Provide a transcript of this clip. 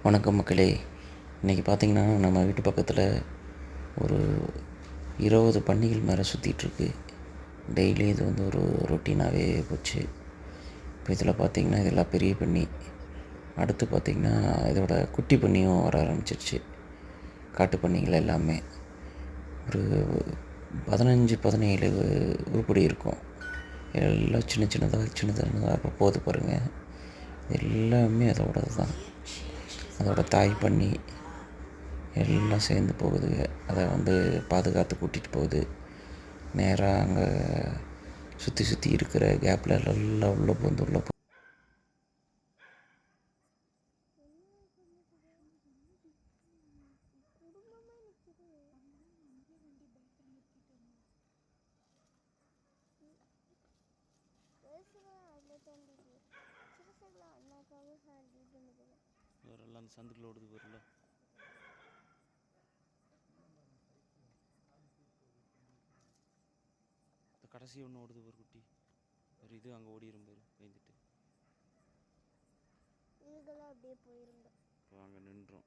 வணக்கம் மக்களே. இன்றைக்கி பார்த்திங்கன்னா நம்ம வீட்டு பக்கத்தில் ஒரு 20 பன்னிகள் மேலே சுற்றிட்டுருக்கு. டெய்லி இது ஒரு ரொட்டீனாகவே போச்சு. இப்போ இதில் பார்த்திங்கன்னா இதெல்லாம் பெரிய பன்னி. அடுத்து பார்த்திங்கன்னா இதோட குட்டி பன்னியும் வர ஆரம்பிச்சிருச்சு. காட்டு பன்னிகள் எல்லாமே ஒரு 15-17 உருப்படி இருக்கும். எல்லாம் சின்ன சின்னதாக அப்போ போது பாருங்கள். எல்லாமே அதோடது தான். அதோட தாய் பன்னி எல்லாம் சேர்ந்து போகுதுங்க. அதை பாதுகாத்து கூட்டிகிட்டு போகுது. நேராக அங்கே சுற்றி இருக்கிற கேப்பில் எல்லாம் உள்ளே போகுது. வேறெல்லாம் அந்த சந்துக்குள்ள ஓடுது வரல. இந்த கடைசி ஒன்று ஓடுது ஒரு குட்டி. ஒரு இது அங்கே ஓடிடும் பாரு பயந்துட்டு. இதுக்கெல்லாம் அப்படியே போயிருங்க. இப்போ அங்கே நின்றோம்.